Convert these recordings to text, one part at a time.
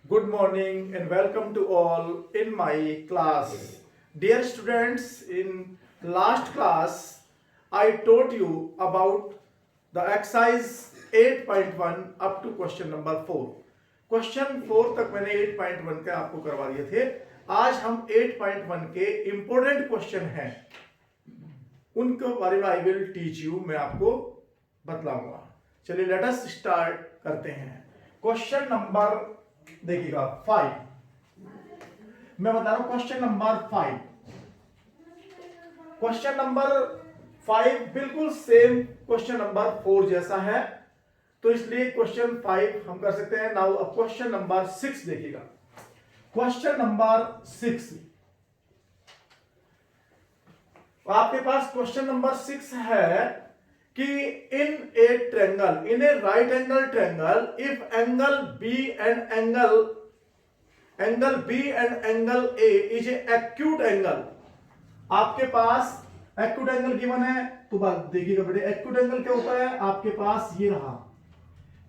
Good morning and welcome to all in my class. Dear students, in last class I taught you about the exercise 8.1 up to question number 4. Question 4 तक मैंने 8.1 के आपको करवा दिए थे. आज हम 8.1 के इंपॉर्टेंट क्वेश्चन हैं, उनके बारे में आई विल टीच यू, मैं आपको बतलाऊंगा. चलिए लेट अस स्टार्ट करते हैं. क्वेश्चन नंबर देखिएगा 5. मैं बता रहा हूं क्वेश्चन नंबर 5. क्वेश्चन नंबर 5 बिल्कुल सेम क्वेश्चन नंबर 4 जैसा है, तो इसलिए क्वेश्चन 5 हम कर सकते हैं. नाउ अब क्वेश्चन नंबर 6 देखिएगा. क्वेश्चन नंबर 6, आपके पास क्वेश्चन नंबर 6 है कि in a triangle, in a right angle triangle, if angle B and angle B and angle A is a acute angle. आपके पास एक्यूट एंगल गिवन है, तो बात देखिएगा बेटे. एक्यूट एंगल क्या होता है? आपके पास ये रहा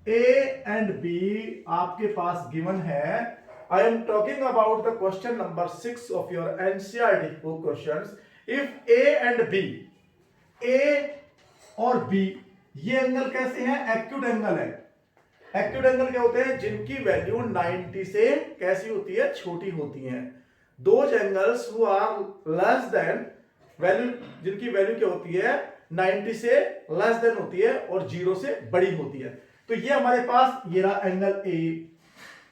ए एंड बी आपके पास गिवन है. I am talking about the question number 6 of your NCERT book questions. If A and B, A और बी ये एंगल कैसे हैं? एक्यूट एंगल है. एक्यूट एंगल क्या होते हैं? जिनकी वैल्यू 90 से कैसी होती है? छोटी होती हैं. Those angles who are less than value, जिनकी वैल्यू क्या होती है? 90 से लेस देन होती है और 0 से बड़ी होती है. तो ये हमारे पास ये रहा एंगल ए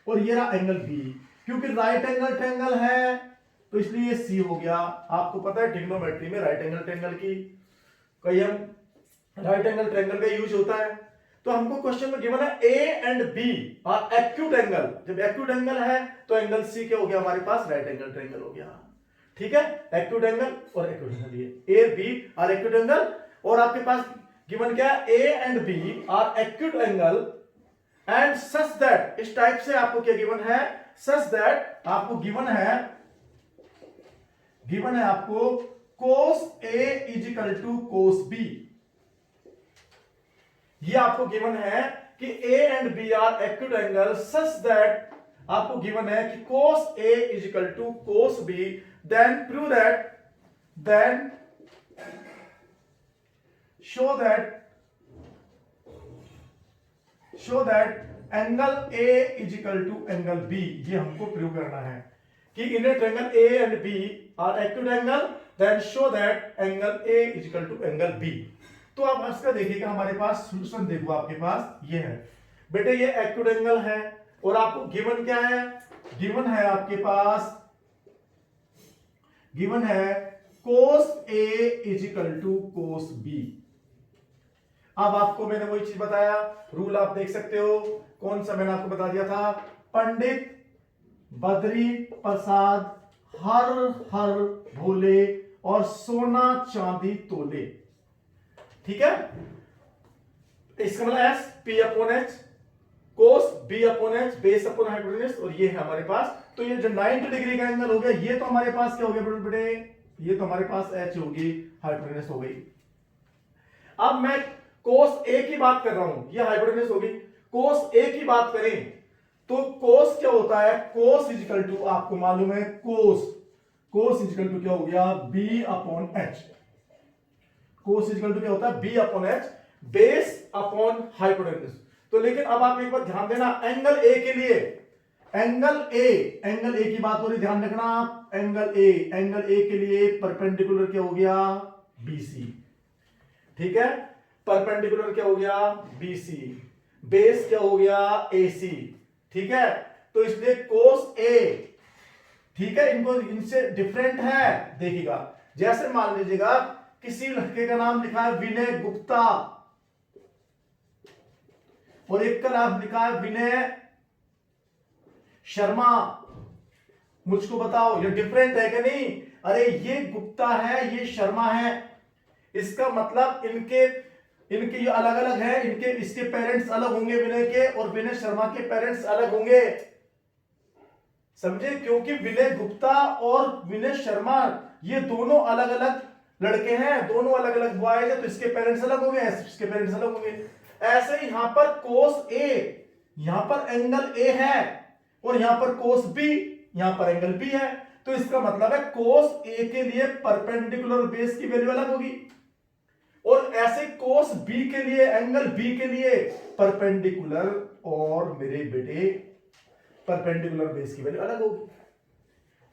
और ये रहा एंगल बी. क्योंकि राइट एंगल ट्रायंगल है तो इसलिए ये सी हो गया. आपको पता है ट्रिग्नोमेट्री में राइट एंगल ट्रायंगल की कई हम राइट एंगल ट्रायंगल का यूज होता है. तो हमको क्वेश्चन में गिवन है A and B are acute angle. जब एक्यूट एंगल है तो एंगल सी क्या हो गया हमारे पास? राइट एंगल ट्रायंगल हो गया. ठीक है, एक्यूट एंगल और एक्यूट एंगल, ये A B are acute angle. और आपके पास गिवन क्या है? A and B are acute angle and such that, इस टाइप से आपको क्या गिवन है? सच दैट आपको गिवन है आपको cos A is equal to cos B. ये आपको गिवन है कि A and B are acute angle such that आपको गिवन है कि cos A is equal to cos B. Then prove that, then show that angle A is equal to angle B. ये हमको prove करना है कि in a triangle A and B are acute angle, then show that angle A is equal to angle B. तो आप इसका देखिएगा, हमारे पास सॉल्यूशन देखो, आपके पास ये है बेटे, ये एक्यूट एंगल है और आपको गिवन क्या है? गिवन है आपके पास, गिवन है cos A is equal to cos B. अब आपको मैंने वही चीज बताया, रूल आप देख सकते हो. कौन सा मैंने आपको बता दिया था? पंडित बद्री प्रसाद हर हर भोले और सोना चांदी तोले. ठीक है, इसका मतलब S P upon H, cos B upon H, base upon hypotenuse, और ये है हमारे पास. तो ये जो 90 डिग्री का एंगल हो गया, ये तो हमारे पास क्या हो गया बेटे? ये तो हमारे पास एच होगी, हाइपोटेन्यूज हो गई. अब मैं कोस ए की बात कर रहा हूं, ये हाइपोटेन्यूज होगी. कोस ए की बात करें तो कोस क्या होता है? कोस इज इक्वल टू, आपको मालूम है कोस इज इक्वल टू क्या हो गया? B upon H. Cos is equal to क्या होता है? B upon H, base upon hypotenuse. तो लेकिन अब आप एक बार ध्यान देना, एंगल ए के लिए, एंगल ए की बात हो रही, ध्यान रखना आप. एंगल ए के लिए परपेंडिकुलर क्या हो गया? बीसी. ठीक है, परपेंडिकुलर क्या हो गया? बीसी. बेस क्या हो गया? एसी. ठीक है, तो इसलिए कोस ए, ठीक है, इनको इनसे डिफरेंट है. देखिएगा, जैसे मान लीजिएगा किसी लड़के का नाम लिखा है विनय गुप्ता और एक का नाम लिखा है विनय शर्मा. मुझको बताओ ये डिफरेंट है कि नहीं? अरे ये गुप्ता है, ये शर्मा है. इसका मतलब इनके जो अलग अलग है, इनके इसके पेरेंट्स अलग होंगे विनय के, और विनय शर्मा के पेरेंट्स अलग होंगे. समझे? क्योंकि विनय गुप्ता और विनय शर्मा ये दोनों अलग अलग लड़के हैं, दोनों अलग अलग बॉयज है, तो इसके पेरेंट्स अलग होंगे, इसके पेरेंट्स अलग होंगे. ऐसे ही यहां पर कोस ए, यहां पर एंगल ए है और यहां पर कोस बी, यहां पर एंगल बी है, तो इसका मतलब है कोस ए के लिए परपेंडिकुलर बेस की वैल्यू अलग होगी, और ऐसे कोस बी के लिए, एंगल बी के लिए परपेंडिकुलर और मेरे बेटे परपेंडिकुलर बेस की वैल्यू अलग होगी।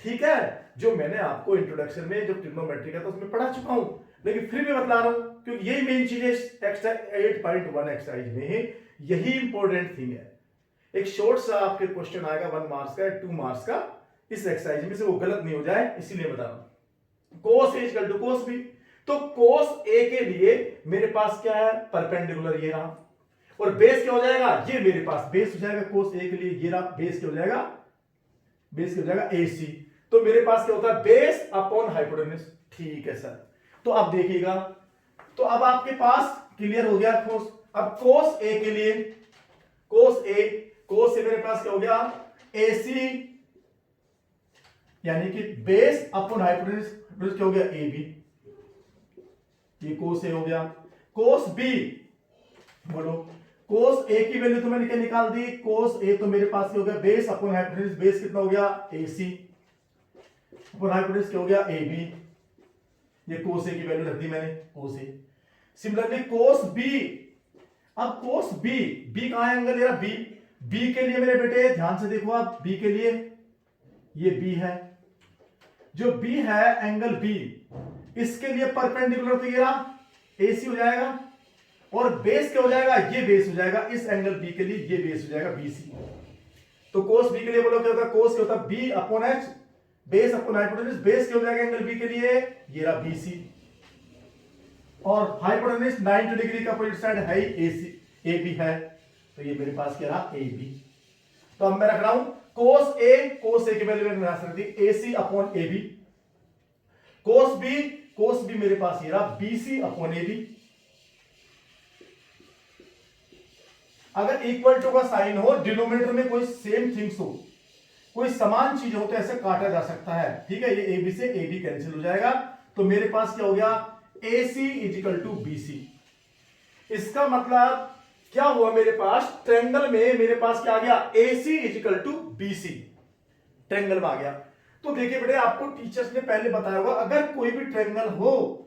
ठीक है, जो मैंने आपको इंट्रोडक्शन में जो ट्रिग्नोमेट्री का तो उसमें पढ़ा चुका हूं, लेकिन फिर भी बतला रहा हूं क्योंकि यही मेन चीज है 8.1 एक्सरसाइज में, यही इंपॉर्टेंट थिंग है। एक शॉर्ट सा आपके क्वेश्चन आएगा 1 मार्क्स का, 2 मार्क्स का, इस एक्सरसाइज में से वो गलत नहीं हो जाए इसीलिए बता रहा हूं। कोस ए इक्वल टू कोस बी, तो कोस ए के लिए मेरे पास क्या है, परपेंडिकुलर ये रहा, और बेस क्या हो जाएगा, ये मेरे पास बेस हो जाएगा कोस ए के लिए, ये रहा बेस क्या हो जाएगा, बेस क्या हो जाएगा AC, तो मेरे पास क्या होता है, बेस अपॉन हाइपोटेन्यूज। ठीक है सर, तो अब देखिएगा, तो अब आपके पास क्लियर हो गया कोस। अब कोस ए के लिए, कोस ए मेरे पास क्या हो गया, AC, यानी कि बेस अपॉन हाइपोटेन्यूज क्या हो गया, AB, ये कोस ए हो गया। कोस बी, बोलो कोस ए की वैल्यू तो मैंने क्या निकाल दी, कोस ए तो मेरे पास क्या हो गया, बेस अपॉन हाइपोटेन्यूज, बेस कितना हो गया AC अपॉन हाइपोटेन्यूज क्या हो गया AB, ये कोस ए की वैल्यू रख दी मैंने कोस ए। सिमिलरली कोस बी, अब कोस बी, बी कहां है, एंगल ये बी, बी के लिए मेरे बेटे ध्यान से देखो आप, बी के लिए ये बी है, जो बी है एंगल बी, इसके लिए परपेंडिकुलर तो ये रहा AC हो जाएगा, और बेस क्या हो जाएगा, ये बेस हो जाएगा, इस एंगल बी के लिए ये बेस हो जाएगा BC। तो कोस बी के लिए बोलो क्या होता है, कोस क्या होता है B upon H, base upon hypotenuse, base क्या हो जाएगा एंगल बी के लिए, ये रहा BC, और हाइपोटेन्यूज 90 डिग्री का अपोजिट साइड है AB है, तो ये मेरे पास क्या रहा AB। तो अब मैं रख रहा हूं कोस ए की वैल्यू मैंने रख दी AC upon AB, cos B मेरे पास ये रहा BC अपॉन AB। अगर इक्वल टू का साइन हो, डिनोमिनेटर में कोई सेम थिंग्स हो, कोई समान चीज हो, तो ऐसे काटा जा सकता है। ठीक है, ये AB से AB कैंसिल हो जाएगा, तो मेरे पास क्या हो गया, AC इजिकल टू BC। इसका मतलब क्या हुआ, मेरे पास ट्रायंगल में मेरे पास क्या आ गया, AC is equal to BC, triangle में आ गया। तो देखिए बेटे, आपको टीचर्स ने पहले बताया होगा, अगर कोई भी ट्रायंगल हो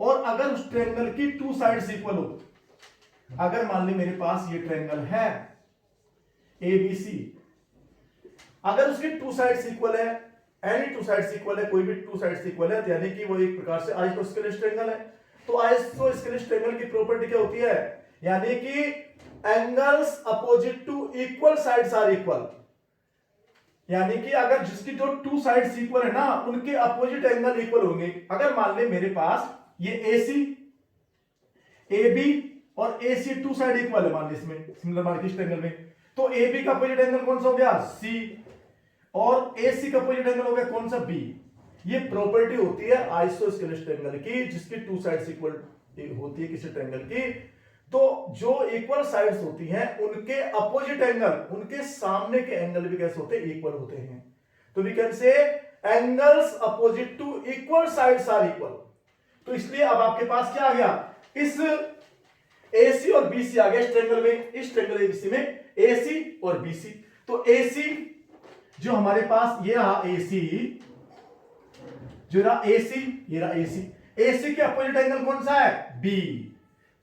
और अगर उस ट्रायंगल की 2 साइड्स इक्वल हो, अगर मान ली मेरे पास ये ट्रायंगल है ABC, अगर उसकी 2 साइड्स इक्वल है, एनी 2 साइड्स इक्वल है, कोई भी 2 साइड्स इक्वल है, यानी कि वो एक प्रकार से आइसोस्केलेस ट्रायंगल है। तो आइसोस्केलेस ट्रायंगल की प्रॉपर्टी क्या होती है, यानी कि angles opposite to equal sides are equal, यानी कि अगर जिसकी जो 2 साइड्स इक्वल है ना, उनके अपोजिट एंगल इक्वल होंगे। अगर मान ले मेरे पास ये AC, AB और AC 2 साइड इक्वल है, मान ली इसमें, सिमिलर मान ली इस ट्रायंगल में, तो AB का अपोजिट एंगल कौन सा हो गया, C, और AC का अपोजिट एंगल हो गया कौन सा, B। ये प्रॉपर्टी होती है आइसोस्केलेस ट्रायंगल की, जिसकी 2 साइड्स इक्वल होती है किसी ट्रायंगल की, तो जो इक्वल साइड्स होती हैं उनके अपोजिट एंगल, उनके सामने के एंगल भी कैसे होते हैं, इक्वल होते हैं। तो we can say angles opposite to equal sides are equal. तो इसलिए अब आपके पास क्या आ गया, इस AC और BC आ गया इस ट्रायंगल में, इस ट्रायंगल ABC में AC और BC। तो AC जो हमारे पास ये रहा AC, जो रहा AC, ये रहा AC के अपोजिट एंगल कौन सा है, B,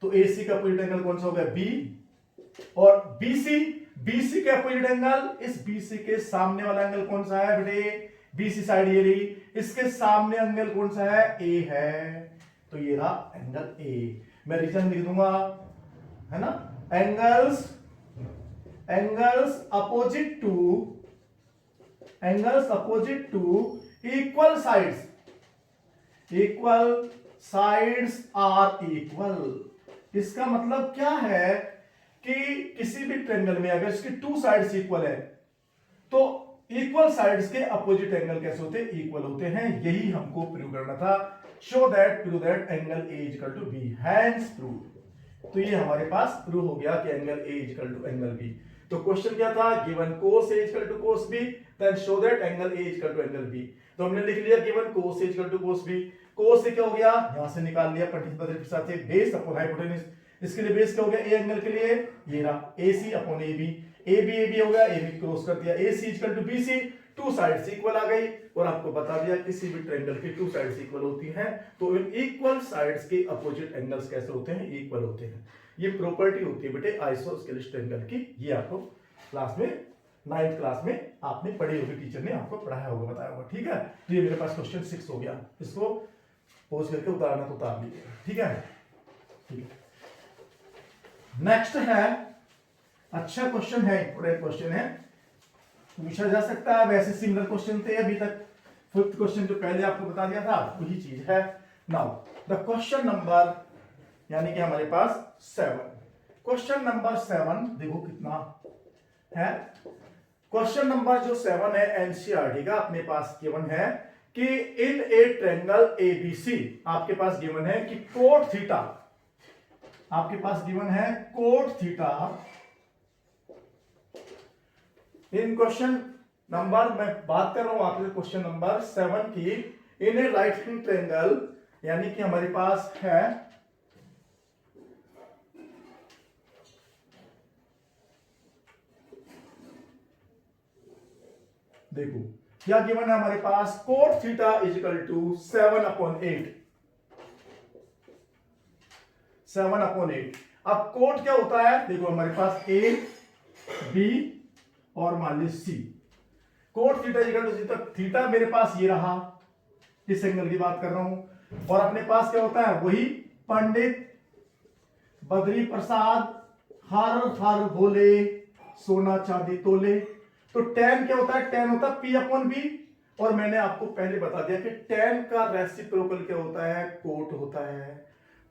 तो AC का अपोजिट एंगल कौन सा हो गया, B, और BC के अपोजिट एंगल, इस BC के सामने वाला एंगल कौन सा है बेटे, BC साइड ये रही, इसके सामने एंगल कौन सा है, A है, तो ये रहा एंगल A। मैं रीजन लिख दूंगा, है ना, angles opposite to equal sides are equal. इसका मतलब क्या है कि किसी भी ट्रायंगल में अगर इसकी 2 साइड्स इक्वल है, तो इक्वल साइड्स के अपोजिट एंगल कैसे होते हैं, इक्वल होते हैं। यही हमको प्रूव करना था, prove that angle A equal to B, hence prove. तो ये हमारे पास प्रूव हो गया कि angle A equal to angle B। तो क्वेश्चन क्या था, given cos A equal to cos B, then show that angle A equal to angle B। तो हमने लिख लिया given cos A equal to cos B। Cos से क्या हो गया, यहां से निकाल लिया 25 के साथ से, बेस अपॉन हाइपोटेन्यूज, इसके लिए बेस क्या हो गया, ए एंगल के लिए ये रहा AC अपॉन AB, AB हो गया, AB क्रॉस कर दिया, AC equal to BC, two sides equal आ गई। और आपको बता दिया किसी भी ट्रायंगल की टू साइड्स इक्वल होती हैं, तो इन इक्वल साइड्स के अपोजिट एंगल्स कैसे होते हैं, इक्वल होते हैं। ये प्रॉपर्टी होती है बेटे आइसोस्केलिस ट्रायंगल की। ये आपको क्लास में 9th क्लास में आपने पढ़ी होगी, टीचर ने आपको पढ़ाया होगा, बताया होगा, ठीक है। तो ये मेरे पास क्वेश्चन 6 हो गया, इसको पोज करके उतारना तो उतार लीजिए, ठीक है। ठीक है, नेक्स्ट है, अच्छा क्वेश्चन है, इंपोर्टेंट क्वेश्चन है, पूछा जा सकता है। वैसे सिमिलर क्वेश्चन थे अभी तक, 5th क्वेश्चन जो पहले आपको बता दिया था वही चीज है। नाउ द क्वेश्चन नंबर, यानी कि हमारे पास 7, क्वेश्चन नंबर 7 देखो कितना है। क्वेश्चन नंबर जो 7 है एनसीईआरटी का अपने पास गिवन है कि इन ए ट्रायंगल एबीसी, आपके पास गिवन है कि कोट थीटा, आपके पास गिवन है कोट थीटा। इन क्वेश्चन नंबर, मैं बात कर रहा हूं आपके क्वेश्चन नंबर 7 की, इन ए राइट हैंड ट्रायंगल, यानी कि हमारे पास है देखो क्या गिवन है हमारे पास, कोट थीटा इजिकल टू 7/8, 7/8। अब कोट क्या होता है, देखो हमारे पास ए बी और मान ली C, cot theta is equal to theta, theta मेरे पास ये रहा, इस एंगल की बात कर रहा हूं, और अपने पास क्या होता है, वही पंडित बद्री प्रसाद हर हर भोले सोना चांदी तोले। तो tan क्या होता है, tan होता है P/B, और मैंने आपको पहले बता दिया कि tan का रेसिप्रोकल क्या होता है, कोट होता है।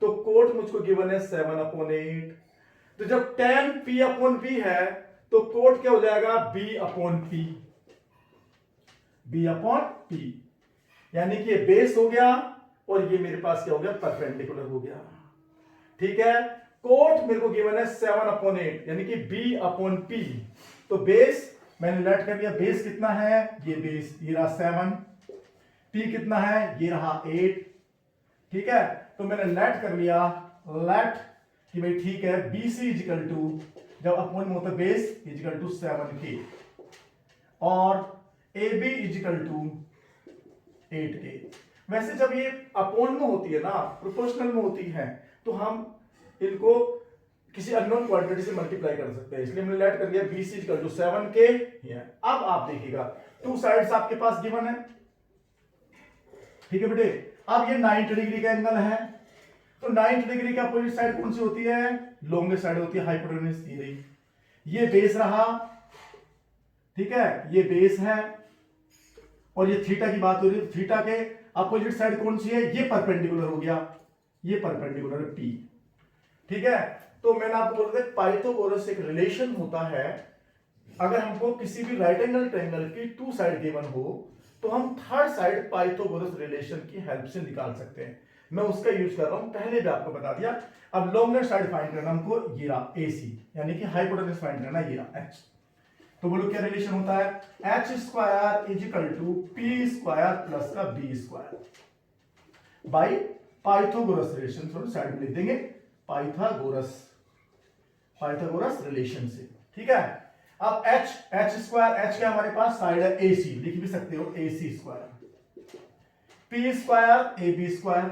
तो कोट मुझको गिवन है 7/8, तो जब tan P/B है तो कोट क्या हो जाएगा, B/P, B/P, यानी कि ये बेस हो गया और ये मेरे पास क्या हो गया, परपेंडिकुलर हो गया, ठीक है। कोट मेरे को गिवन है 7/8, यानी कि B/P, तो बेस मैंने लेट कर दिया, बेस कितना है, ये बेस ये रहा 7, P कितना है, ये रहा 8, ठीक है। तो मैंने लेट कर लिया, लेट कि भाई ठीक है, BC इजिकल टू, जब अपॉन में होता है बेस इजिकल टू 7K, और AB इजिकल टू 8K। वैसे जब ये अपॉन में होती है ना, प्रोपोर्शनल में होती है, तो हम इनको किसी अननोन क्वांटिटी से मल्टीप्लाई कर सकते हैं, इसलिए मैंने लेट कर दिया BC इक्वल टू 7K। अब आप देखिएगा टू साइड्स आपके पास गिवन है, ठीक है बेटे। अब ये 90 डिग्री का एंगल है, तो 90 डिग्री का अपोजिट साइड कौन सी होती है, लॉन्गेस्ट साइड होती है, हाइपोटेन्यूज ये रही, ये बेस रहा, ठीक है, ये बेस है, और ये थीटा की बात हो रही है, थीटा के अपोजिट साइड कौन सी है, ये परपेंडिकुलर हो गया, ये परपेंडिकुलर है P, ठीक है। तो मैंने आपको बोला था पाइथागोरस एक रिलेशन होता है, अगर हमको किसी भी राइट एंगल ट्रायंगल की टू साइड गिवन हो तो हम थर्ड साइड पाइथागोरस रिलेशन की हेल्प से निकाल सकते हैं। मैं उसका यूज कर रहा हूं, पहले भी आपको बता दिया। अब लॉन्गेस्ट साइड फाइंड करना हमको, ये रहा AC, यानी कि हाइपोटेन्यूज फाइंड करना, ये रहा H। तो बोलो क्या रिलेशन होता है, H² is equal to P² plus का B² बाई पाइथागोरस रिलेशन, थोड़ा साइड में लिख देंगे, पाइथागोरस रिलेशन से, ठीक है। अब H² क्या हमारे पास साइड है AC, लिख भी सकते हो AC², P² AB²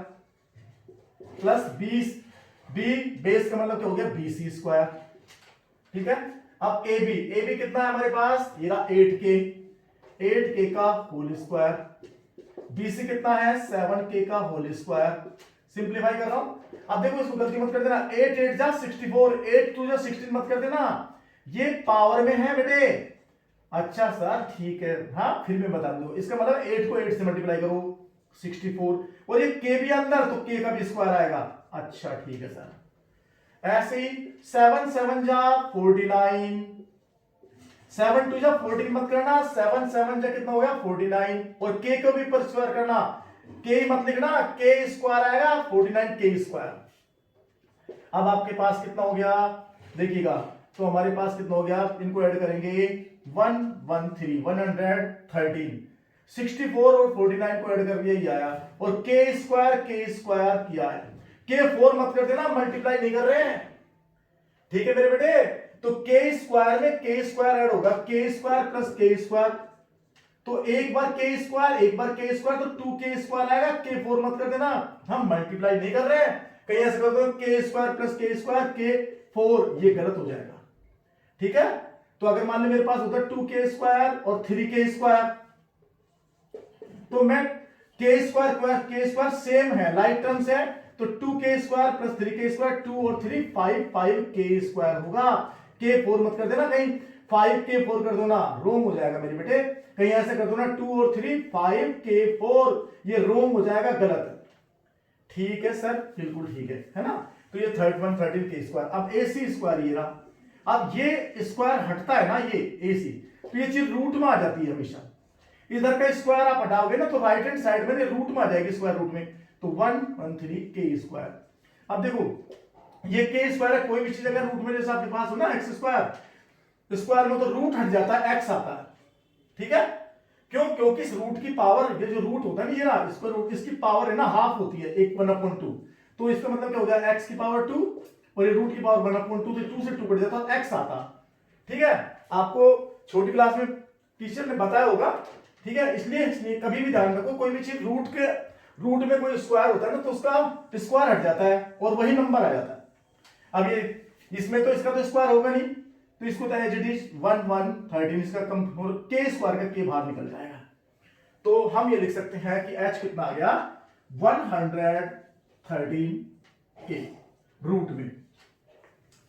plus B base का मतलब क्या हो गया, BC², ठीक है। अब AB कितना है हमारे पास, ये रहा 8K का होल स्क्वायर, BC कितना है 7K का होल स्क्वायर। सिंप्लीफाई कर रहा हूं, अब देखो इसको गलती मत कर देना, 8 जा 64, 8 2 जा 16 मत कर देना, ये पावर में है बेटे। अच्छा सर ठीक है, हाँ फिर मैं बता दूं, इसका मतलब 8 को 8 से मल्टीप्लाई करो 64, और ये K भी अंदर, तो K का भी स्क्वायर आएगा। अच्छा ठीक है सर, ऐसे ही 7 7 जा 49, 7 2 जा 14 मत करना, 7 7 जा कितना हो गया 49, और K को भी पर स्क्वायर करना, K मत लिखना, K² आएगा 49K²। अब आपके पास कितना हो गया देखिएगा, तो हमारे पास कितना हो गया, इनको ऐड करेंगे 113 113, 64 और 49 को ऐड कर दिया, ये आया, और K² किया है। के 4 मत कर देना, मल्टीप्लाई नहीं कर रहे हैं, ठीक है मेरे बेटे। तो के स्क्वायर में के स्क्वायर ऐड होगा, के स्क्वायर प्लस के स्क्वायर, तो एक बार के स्क्वायर एक बार के स्क्वायर, तो 2k स्क्वायर आएगा, के 4 मत कर देना, हम मल्टीप्लाई नहीं कर रहे हैं। कहीं ऐसे कर दो के स्क्वायर प्लस के स्क्वायर के 4, ये गलत हो जाएगा, ठीक है। तो अगर मान लो मेरे पास होता है 2k स्क्वायर और 3k स्क्वायर, तो मैं के स्क्वायर सेम है, लाइक टर्म्स है, तो 2k square plus 3k square, 2 और 3 5k स्क्वायर होगा। के 4 मत कर देना, कहीं 5k 4 कर दो ना, रोंग हो जाएगा मेरे बेटे। कहीं ऐसे कर दो ना 2 और 3 5k 4, ये रोंग हो जाएगा, गलत। ठीक है सर, बिल्कुल ठीक है ना। तो ये 13k स्क्वायर। अब AC स्क्वायर ये रहा, अब ये स्क्वायर हटता है ना, ये AC, तो ये चीज रूट में आ जाती है हमेशा। इधर का स्क्वायर आप हटाओगे ना, तो राइट हैंड साइड में रूट में आ जाएगी, स्क्वायर रूट में, तो 113k स्क्वायर। अब देखो ये k स्क्वायर है, कोई भी चीज अगर रूट में जैसे आपके पास हो ना x स्क्वायर में, तो रूट हट जाता है, x आता है, ठीक है। क्यों? क्योंकि इस रूट की पावर, ये जो रूट होता है ना, ये ना इसका रूट, इसकी पावर है ना हाफ होती है, 1/2, तो इसका मतलब क्या हो जाएगा, x की पावर 2 और ये रूट की पावर 1/2, तो 2 से 2 कट जाता है, x आता, ठीक है। आपको छोटी क्लास में टीचर ने बताया होगा, ठीक है। इसलिए कभी भी ध्यान रखो, कोई भी चीज रूट में कोई स्क्वायर होता है ना, तो उसका स्क्वायर हट जाता है और वही नंबर आ जाता है। अब ये इसमें तो इसका तो स्क्वायर होगा नहीं, तो इसको तो एज इट इज 113, इसका कम के स्क्वायर का के बाहर निकल जाएगा, तो हम ये लिख सकते हैं कि h कितना आ गया, 113k रूट में,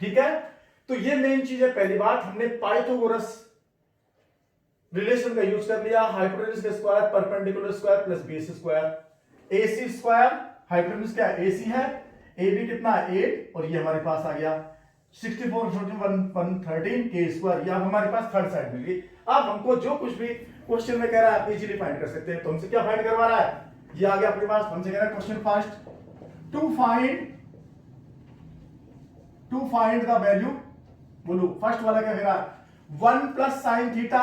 ठीक है। तो ये मेन चीज है। पहली बात, हमने पाइथागोरस रिलेशन का यूज कर लिया, हाइपोटेन्यूज का square perpendicular square plus base square, AC square, hypotenuse क्या AC है, AB कितना 8, और ये हमारे पास आ गया 64 113k स्क्वायर, या हमारे पास थर्ड साइड मिल गई। अब हमको जो कुछ भी क्वेश्चन में कह रहा है आप इजीली फाइंड कर सकते हैं। तो हमसे क्या फाइंड करवा रहा है, ये आ गया अपने पास, हमसे कह रहा है question first, to find the value, बोलो फर्स्ट वाला क्या कह रहा है, 1 plus sine theta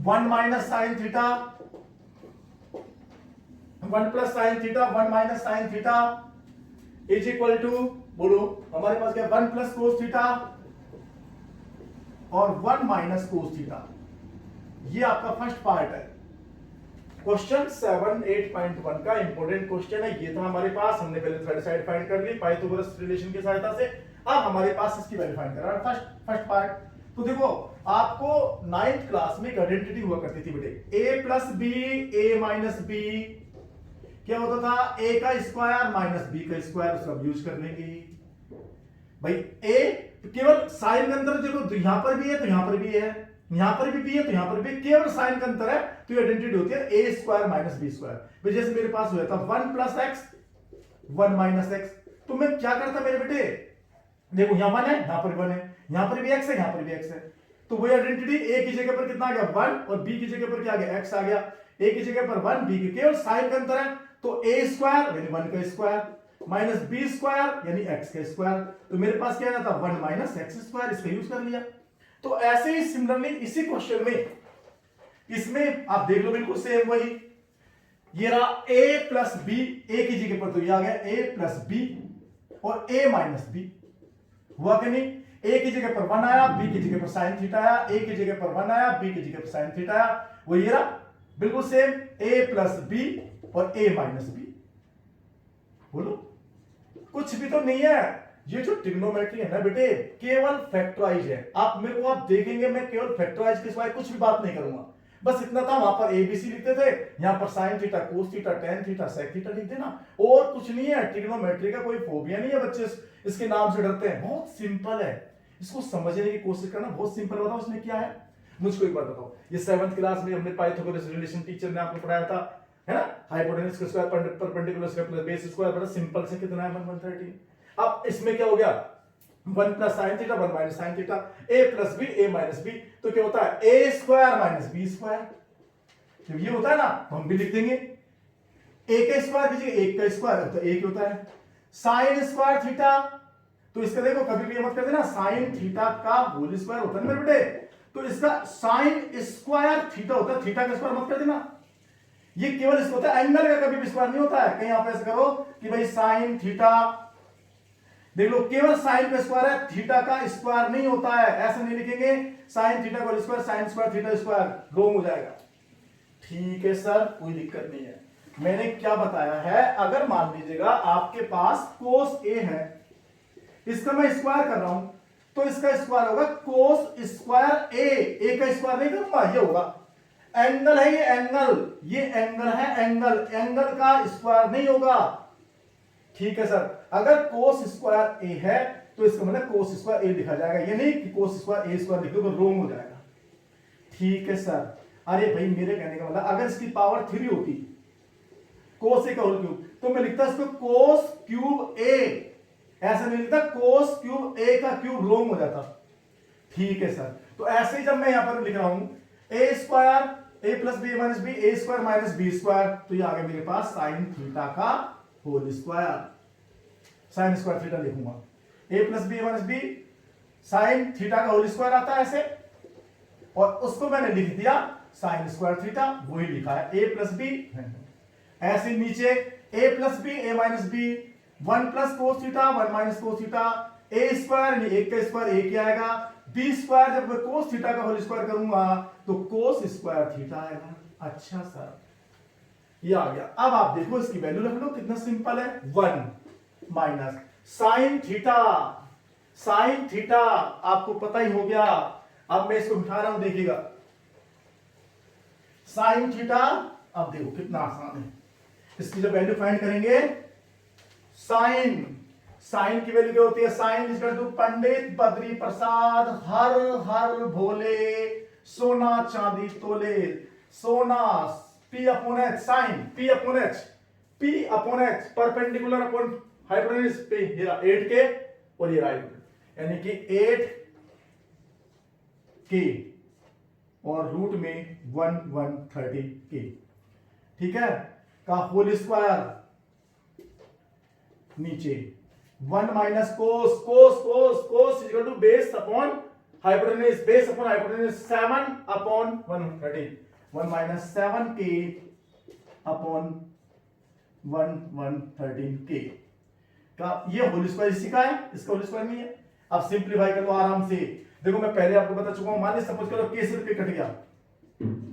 1 minus sine theta, 1 plus sine theta 1 minus sine theta is equal to, बोलो हमारे पास क्या, 1 प्लस कोस थीटा और 1 माइनस कोस थीटा। ये आपका फर्स्ट पार्ट है। क्वेश्चन 7.8.1 का इंपॉर्टेंट क्वेश्चन है, ये था हमारे पास। हमने पहले थर्ड साइड फाइंड कर ली पाइथागोरस रिलेशन की सहायता से, अब हमारे पास इसकी वैल्यू फाइंड करना है, फर्स्ट पार्ट। तो देखो आपको 9th क्लास में एक आइडेंटिटी हुआ करती थी बेटे, a plus B A minus B, क्या होता था, a का स्क्वायर माइनस b का स्क्वायर, उसका यूज कर लेंगे भाई। a केवल साइन का अंतर, देखो तो यहां पर भी है तो यहां पर भी है, यहां पर भी है तो यहां पर भी, केवल साइन का अंतर है, तो ये आइडेंटिटी होती है a square minus b square. जैसे मेरे पास हुआ था 1 प्लस एक्स 1 माइनस एक्स, तो मैं क्या करता मेरे बेटे, देखो यहां 1 है, यहां पर 1 है, यहां पर भी x है, यहां पर भी x है, तो वही आइडेंटिटी a की जगह पर कितना आ गया 1 और b की जगह पर क्या आ गया x आ गया। a की जगह पर 1, b की, केवल साइन का अंतर है, तो a स्क्वायर यानी 1 का स्क्वायर माइनस b स्क्वायर यानी x का स्क्वायर, तो मेरे पास क्या आता 1 माइनस x स्क्वायर, इसका यूज कर लिया। तो ऐसे ही सिमिलरली इसी क्वेश्चन में इसमें आप देख लो बिल्कुल सेम वही, ये रहा a प्लस बी, a की जगह पर तो ये आ गया a प्लस बी और a माइनस बी, हुआ कि नहीं। a की जगह पर 1 आया, b की जगह पर साइन थीटा आया, a की जगह पर 1 आया, b की जगह पर साइन थीटा आया, वो ये रहा बिल्कुल सेम, a प्लस बी और a माइनस बी। बोलो कुछ भी तो नहीं है, ये जो ट्रिग्नोमेट्री है ना बेटे केवल फैक्टराइज है। आप मेरे को आप देखेंगे मैं केवल फैक्टराइज के सिवाय कुछ भी बात नहीं करूंगा, बस इतना था। वहां पर एबीसी लिखते थे, यहां पर sine theta cos theta tan theta sec theta लिख देना, और कुछ नहीं है। ट्रिग्नोमेट्री का कोई फोबिया नहीं है, बच्चे इसके नाम से डरते हैं, बहुत सिंपल है, इसको समझने की कोशिश करना, बहुत सिंपल। बताओ इसमें क्या है, मुझको एक बात बताओ। ये 7th क्लास में हमने पाइथागोरस रिलेशन टीचर ने आपको पढ़ाया था, है ना, हाइपोटेन्यूज का square perpendicular square plus base square, बड़ा सिंपल से कितना है 113। अब इसमें क्या हो गया 1 plus sine theta 1 minus sine theta, a plus B a minus B, तो क्या होता है a square minus B square. जब ये होता है ना तो हम भी लिख देंगे a का स्क्वायर कीजिए, 1 का स्क्वायर तो 1 होता है। साइन स्क्वायर थीटा, तो इसका देखो कभी भी मत कर देना साइन थीटा का होल स्क्वायर होता है ना मेरे बेटे, तो इसका साइन स्क्वायर थीटा होता है, थीटा का स्क्वायर मत कर देना। ये केवल इसको होता है, एंगल का कभी भी स्क्वायर नहीं होता है। कहीं आप ऐसे करो कि भाई साइन थीटा, देख लो केवल साइन का स्क्वायर है, थीटा का स्क्वायर नहीं होता है, ऐसा नहीं लिखेंगे साइन थीटा का square sine square theta square, wrong हो जाएगा। ठीक है सर, कोई दिक्कत नहीं है। मैंने क्या बताया है, अगर मान लीजिएगा आपके पास कोस ए है, इसका मैं स्क्वायर कर रहा हूं, तो इसका स्क्वायर होगा कोस स्क्वायर ए का स्क्वायर नहीं करूंगा, ये होगा एंगल है, ये एंगल है, एंगल का स्क्वायर नहीं होगा। ठीक है सर, अगर कोस स्क्वायर ए है तो इसका मतलब कोस स्क्वायर ए लिखा जाएगा, ये नहीं कि कोस स्क्वायर ए स्क्वायर लिख दो तो रॉन्ग हो जाएगा। ठीक है सर, अरे भाई मेरे कहने का मतलब अगर इसकी पावर 3 होती कोस ए का होल क्यूब, तो मैं लिखता इसको कोस क्यूब ए, ऐसा नहीं लिखता कोस क्यूब ए का क्यूब, रॉन्ग हो जाता। ठीक है सर, तो ऐसे ही जब मैं यहां पर लिख रहा हूं A square A plus B minus B, A square minus B square, तो ये आ गया मेरे पास साइन थीटा का whole square, sine square theta लिखूंगा, A plus B minus B sine theta का होल स्क्वायर आता है ऐसे, और उसको मैंने लिख दिया साइन स्क्वायर थीटा, वही लिखा है ए प्लस बी। ऐसे नीचे A plus B A minus B, 1 plus cos theta 1 minus cos theta, A square एक का स्क्वायर एक ही आएगा, बी स्क्वायर जब मैं कोस थीटा का होल स्क्वायर करूंगा तो कोस स्क्वायर थीटा आएगा। अच्छा सर, ये आ गया। अब आप देखो इसकी वैल्यू रख लो, कितना सिंपल है, 1 minus sine theta, sine theta आपको पता ही हो गया। अब मैं इसको उठा रहा हूं, देखिएगा साइन थीटा, अब देखो कितना आसान है, इसकी जब वैल्यू फाइंड करेंगे, साइन साइन की वैल्यू क्या होती है, sine is equal to Pandit Badri Prasad हर हर भोले सोना चांदी तोले, सोना P upon H, sine P upon H, P upon H perpendicular upon hypotenuse पे, ये 8 के और ये राइट, यानी कि 8 के और रूट में 130 के, ठीक है, का होल स्क्वायर नीचे 1 minus cos cos cos cos equal to base upon hypotenuse, base upon hypotenuse 7 upon 130, 1 minus 7 के अपॉन 113 के का ये होल स्क्वायर इसी का है, इसका होल स्क्वायर नहीं है। अब सिंप्लीफाई कर लो आराम से, देखो मैं पहले आपको बता चुका हूं, मान लीजिए सपोज करो के से कट गया,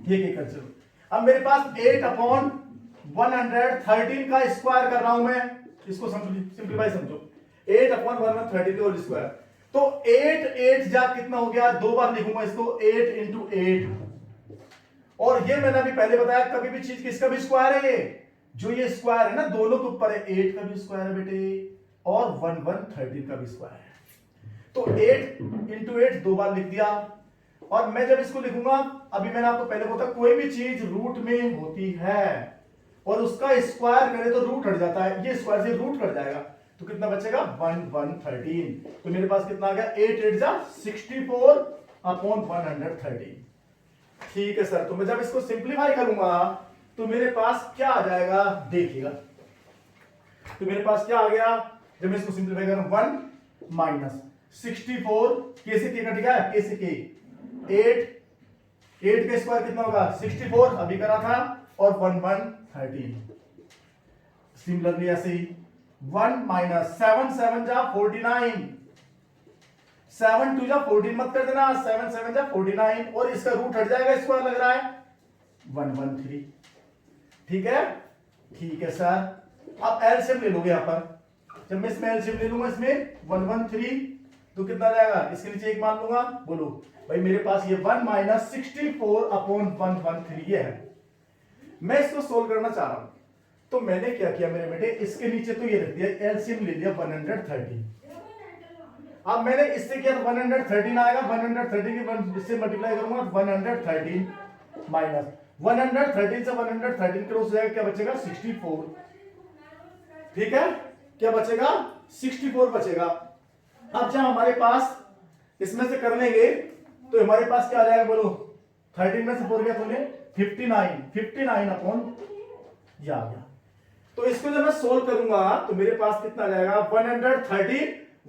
ये के कट, चलो अब मेरे पास 8 अपॉन 113 का स्क्वायर कर रहा हूं मैं, इसको समझो, सिंप्लीफाई समझो, 8 अपॉन 113 का होल स्क्वायर, तो 8 8 जा कितना हो गया, दो बार लिखूंगा इसको, 8 इंटू 8, और ये मैंने अभी पहले बताया कभी भी चीज किसका भी स्क्वायर है, ये जो ये स्क्वायर है ना दोनों के ऊपर है, 8 का भी स्क्वायर है बेटे और 113 का भी स्क्वायर है, तो 8 इंटू 8 दो बार लिख दिया। और मैं जब इसको लिखूंगा, अभी मैंने आपको पहले बताया कोई भी चीज रूट में होती है और उसका स्क्वायर करे तो रूट हट जाता है, ये स्क्वायर से रूट कट जाएगा, तो कितना बचेगा 113, तो मेरे पास कितना आ गया 8 8 जा 64 अपॉन 113। ठीक है सर, तो मैं जब इसको सिंप्लीफाई करूंगा तो मेरे पास क्या आ जाएगा, देखिएगा, तो मेरे पास क्या आ गया, जब मैं इसको सिंप्लीफाई करूं 1 माइनस 64 के से के कट गया, के से के 8 का स्क्वायर कितना होगा 64 अभी करा था, और 113 सिमिलरली ऐसे ही 1 माइनस 7 7 जा 49, 7 2 जा 14 मत कर देना, 7 7 जा 49, और इसका रूट हट जाएगा, स्क्वायर लग रहा है 113। ठीक है, ठीक है सर। अब एलसीएम ले लोगे यहां पर, जब मैं इसमें एलसीएम ले लूंगा इसमें 113, तो कितना जाएगा, इसके नीचे एक मान लूंगा, बोलो भाई मेरे पास ये 1 माइनस 64 अपॉन 113 ये है। मैं इसको सोल्व करना चाह रहा हूं, तो मैंने क्या किया मेरे बेटे, इसके नीचे तो ये रख दिया, एलसीएम ले लिया 113, अब मैंने इससे किया 113 आएगा, 113 के इससे मल्टीप्लाई करूंगा 113 माइनस 113 से 113 क्रॉस हो जाएगा, क्या बचेगा 64, ठीक है, क्या बचेगा 64 बचेगा। अब जब हमारे पास इसमें से कर लेंगे तो हमारे पास क्या आ जाएगा, बोलो 13 में से 4 गया तुमने 59 अपॉन ये आ गया। तो इसको जब मैं सोल्व करूंगा तो मेरे पास कितना आ जाएगा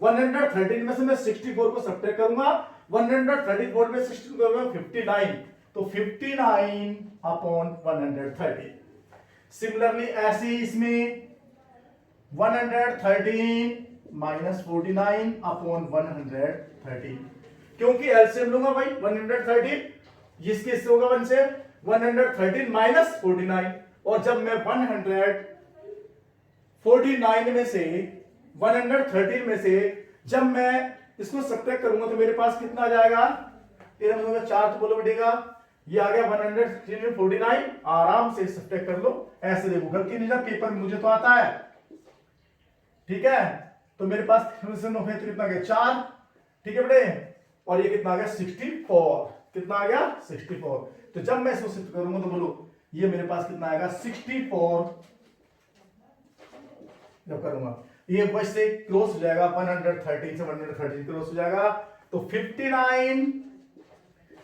113 में से मैं 64 को सब्ट्रैक्ट करूंगा, 134 में 64 में 59, तो 59 अपॉन 130, सिमिलरली ऐसे ही इसमें 113 माइनस 49 अपॉन 113, क्योंकि एलसीएम लूंगा भाई 113, इसके इससे होगा 1 से 113 माइनस 49, और जब मैं 149 में से 113 में से जब मैं इसको सब्ट्रैक्ट करूंगा तो मेरे पास कितना आ जाएगा, 4 तो बोलो बेटेगा, ये आ गया 149, आराम से सब्ट्रैक्ट कर लो, ऐसे देखो गलती नहीं ना, पेपर में मुझे तो आता है, ठीक है। तो मेरे पास कितना गया 4, ठीक है बेटे, और ये कितना आ गया 64, कितना आ गया 64। तो जब मैं इसको शिफ्ट करूंगा तो बोलो ये मेरे पास कितना आएगा 64, जब करूंगा ये बस से क्रॉस हो जाएगा, 113 से 113 क्रॉस हो जाएगा, तो 59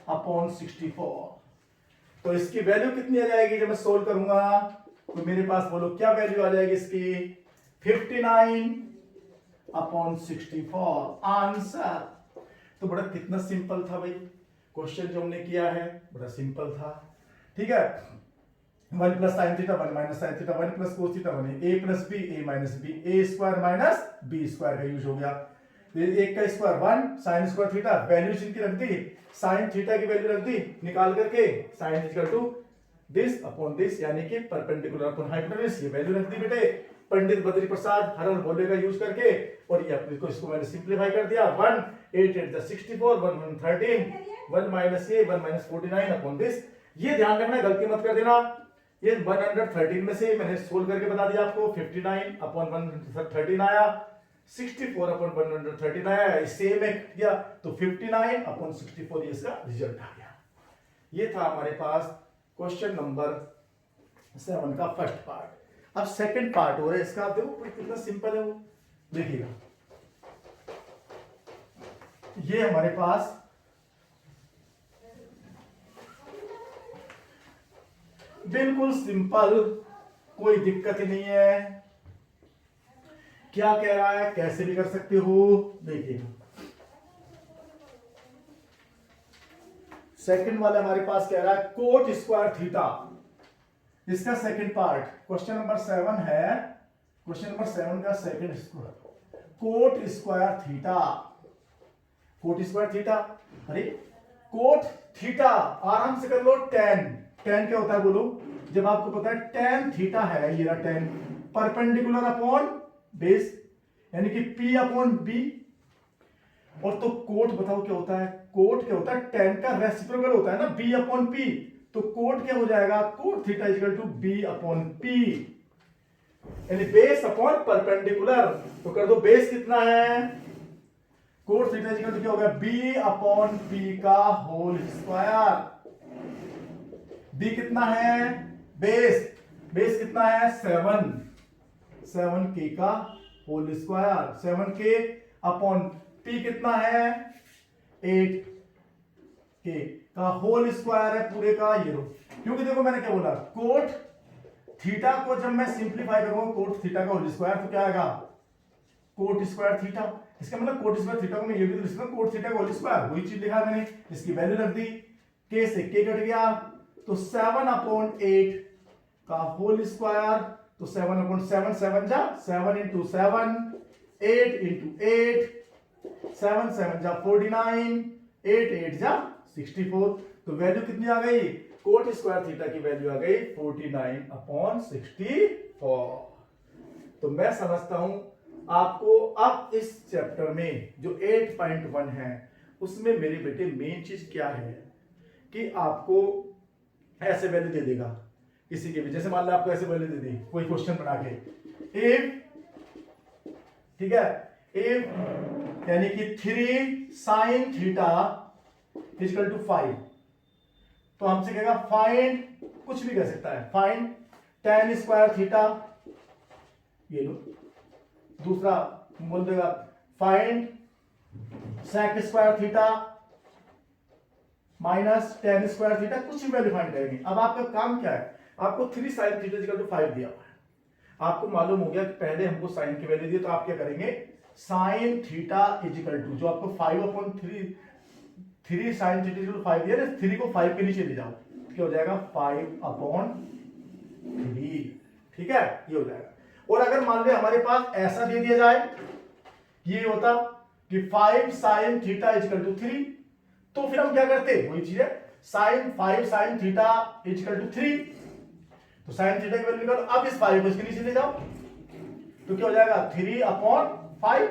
अपॉन 64। तो इसकी वैल्यू कितनी आ जाएगी जब मैं सोल्व करूंगा, तो मेरे पास बोलो क्या वैल्यू आ जाएगी इसकी, 59 अपॉन 64 आंसर। तो बड़ा कितना सिंपल था भाई, क्वेश्चन जो हमने किया है बड़ा सिंपल था, ठीक है। 1 plus sine theta 1 minus sine theta 1 plus cos theta 1, A plus B A minus B, A square minus B square का यूज हो गया। तो एक का स्क्वायर 1 साइन स्क्वायर थीटा, वैल्यू इनकी रख दी, साइन थीटा की वैल्यू रख दी निकाल करके, sine equal to this upon this, यानी कि परपेंडिकुलर अपॉन हाइपोटेन्यूज, ये वैल्यू रख दी बेटे पंडित बद्री प्रसाद हर बोले का यूज करके, और ये अपने को इसको मैंने सिंपलीफाई कर दिया, 1 8 8 64 1 113 1 माइनस ये 1 माइनस 49 अपॉन दिस। ये ध्यान रखना, गलती मत कर देना, ये 113 में से मैंने सोल्व करके बता दिया आपको, 59 अपॉन 113 आया, 64 अपॉन 113 आया, सेम है किया, तो 59 अपॉन 64 ये इसका रिजल्ट आ गया। ये था हमारे पास क्वेश्चन नंबर 7 का फर्स्ट पार्ट। अब सेकंड पार्ट हो रहा है इसका, आप देखो कितना सिंपल है वो, देखिएगा ये हमारे पास बिल्कुल सिंपल, कोई दिक्कत ही नहीं है, क्या कह रहा है कैसे भी कर सकते हो, देखिएगा सेकंड वाला हमारे पास कह रहा है कोट स्क्वायर थीटा, इसका सेकंड पार्ट क्वेश्चन नंबर 7 है, क्वेश्चन नंबर 7 का second coat square theta, coat square theta, अरे कोट थीटा आराम से कर लो, टेन क्या होता है बोलो, जब आपको पता है टेन थीटा है, ये रहा टेन परपेंडिकुलर अपॉन बेस, यानी कि P अपॉन बी, और तो कोट बताओ क्या होता है, कोट क्या होता है, टेन का रेसिप्रोकल होता है ना, B अपॉन P, तो कोट क्या हो जाएगा, cot theta equal to B upon P, यानी बेस अपॉन परपेंडिकुलर, तो कर दो बेस कितना है, कोट थीटा इक्वल टू क्या हो गया B अपॉन P का होल स्क्वायर, B कितना है बेस, बेस कितना है 7 k का whole square, 7k upon P कितना है 8 k का होल स्क्वायर है पूरे का, ये लो, क्योंकि देखो मैंने क्या बोला, कोट थीटा को जब मैं सिंप्लीफाई करूंगा कोट थीटा का होल स्क्वायर, तो क्या आएगा कोट स्क्वायर थीटा, इसका मतलब कोट स्क्वायर थीटा को मैं ये भी तो लिख सकता हूं कोट थीटा का होल स्क्वायर, वही चीज लिखा मैंने, इसकी वैल्यू रख दी, k से k कट गया, तो 7 अपॉन 8 का होल स्क्वायर, तो 7 अपॉन 7 7 जा 7 इंटू 7 8 इंटू 8 7 7 जा 49 8 8 जा 64, तो वैल्यू कितनी आ गई, कोट स्क्वायर थीटा की वैल्यू आ गई 49 अपॉन 64। तो मैं समझता हूं आपको अब इस चैप्टर में जो 8.1 है उसमें मेरे बेटे मेन चीज क्या है कि आपको ऐसे वैल्यू दे देगा किसी के भी, जैसे मान लो आपको ऐसे वैल्यू दे दी कोई क्वेश्चन बना के, इफ, ठीक है, इफ यानी कि 3 साइन थीटा इक्वल टू 5, तो हमसे कहेगा फाइंड, कुछ भी कह सकता है, फाइंड tan स्क्वायर थीटा, ये लो, दूसरा बोल देगा find sec square theta minus tan square theta, कुछ भी वैल्यू फाइंड करेंगे। अब आपका काम क्या है, आपको 3 sin थीटा इक्वल टू 5 दिया हुआ है, आपको मालूम हो गया कि पहले हमको साइन की वैल्यू दी, तो आप क्या करेंगे sin थीटा इक्वल टू जो आपको 5 upon 3 sin theta equal to 5 दिया ना, 3 को 5 के नीचे ले जाओ, क्या हो जाएगा 5 अपॉन 3, ठीक है, ये हो जाएगा। और अगर मान ले हमारे पास ऐसा दे दिया जाए, ये होता कि 5 sin थीटा इक्वल टू 3, तो फिर हम क्या करते, वही चीज है,5 sin थीटा इक्वल टू 3, तो sin थीटा की वैल्यू निकालो। अब इस 5 को इसके नीचे ले जाओ, तो क्या हो जाएगा 3/5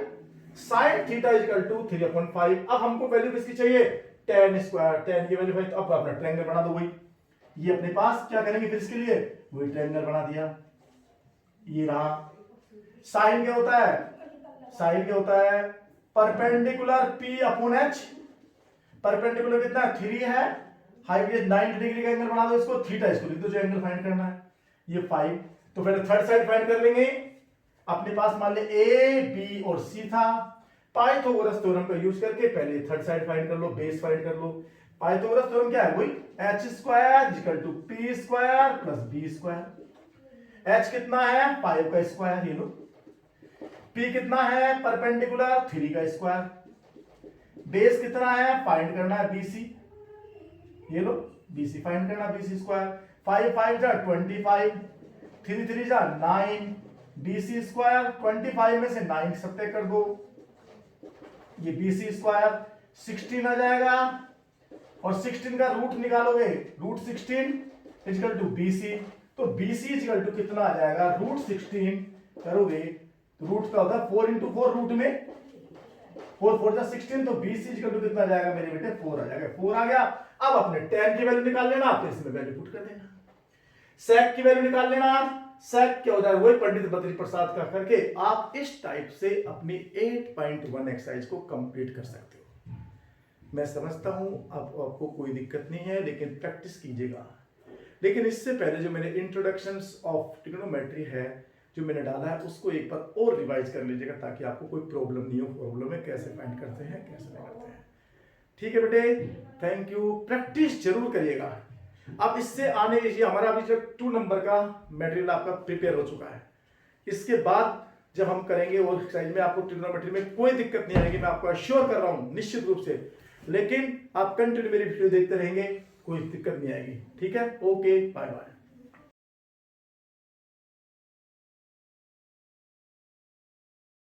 sin थीटा इक्वल टू 3/5। अब हमको वैल्यू किसकी चाहिए, tan स्क्वायर, tan की वैल्यू 5, तो अब अपना ट्रायंगल बना दो। वही ये अपने पास क्या करेंगे फिर इसके लिए, वही ट्रायंगल बना दिया, ये रहा। साइन क्या होता है, साइन क्या होता है, परपेंडिकुलर P/H, परपेंडिकुलर कितना है 3 है, हाइट ये 90 डिग्री का एंगल बना दो इसको, थीटा इसको लिख दो जो एंगल फाइंड करना है, ये 5। तो पहले थर्ड साइड फाइंड कर लेंगे। अपने पास मान ले ए बी और सी था, पाइथागोरस थ्योरम का यूज करके पहले थर्ड साइड फाइंड कर लो, बेस फाइंड कर लो। पाइथागोरस थ्योरम क्या है, वही h² = p² + b²। h कितना है 5 का स्क्वायर, ये लो। p कितना है परपेंडिकुलर 3 का स्क्वायर। बेस कितना है फाइंड करना है bc, ये लो bc फाइंड करना, bc²। 5 5 जा 25, 3 3 जा 9, bc²। 25 में से 9 सब्ट्रैक्ट कर दो, ये bc² 16 आ जाएगा, और 16 का रूट निकालोगे, रूट 16 इक्वल टू bc, तो bc इक्वल टू कितना आ जाएगा, रूट 16 करोगे तो रूट का होता है 4 × 4, रूट में 4 4 जा 16, तो bc इक्वल टू कितना आ जाएगा मेरे बेटे 4 आ जाएगा। 4 आ गया। अब अपने tan की वैल्यू निकाल लेना, फिर इसमें वैल्यू पुट कर देना। sec की वैल्यू निकाल लेना, sec क्या हो जाएगा, वही पंडित बद्री प्रसाद का करके आप इस टाइप से अपनी 8.1 एक्सरसाइज को कंप्लीट कर सकते हो। मैं समझता हूं अब आपको कोई दिक्कत नहीं है, लेकिन प्रैक्टिस कीजिएगा। लेकिन इससे पहले जो मेरे इंट्रोडक्शंस ऑफ ट्रिग्नोमेट्री है जो मैंने डाला है, उसको एक बार और रिवाइज कर लीजिएगा, ताकि आपको कोई प्रॉब्लम नहीं हो, प्रॉब्लम है कैसे फाइंड करते हैं कैसे नहीं करते हैं। ठीक है बेटे, थैंक यू, प्रैक्टिस जरूर करिएगा। अब इससे आने दीजिए, हमारा अभी जो 2 नंबर का मटेरियल आपका प्रिपेयर हो चुका है। इसके बाद जब हम करेंगे और एक्सरसाइज में आपको ट्रिग्नोमेट्री में कोई दिक्कत नहीं आएगी, मैं आपको अश्योर कर रहा हूं निश्चित रूप से। लेकिन आप कंटिन्यू मेरी वीडियो देखते रहेंगे, कोई दिक्कत नहीं आएगी। ठीक है, ओके, बाय बाय।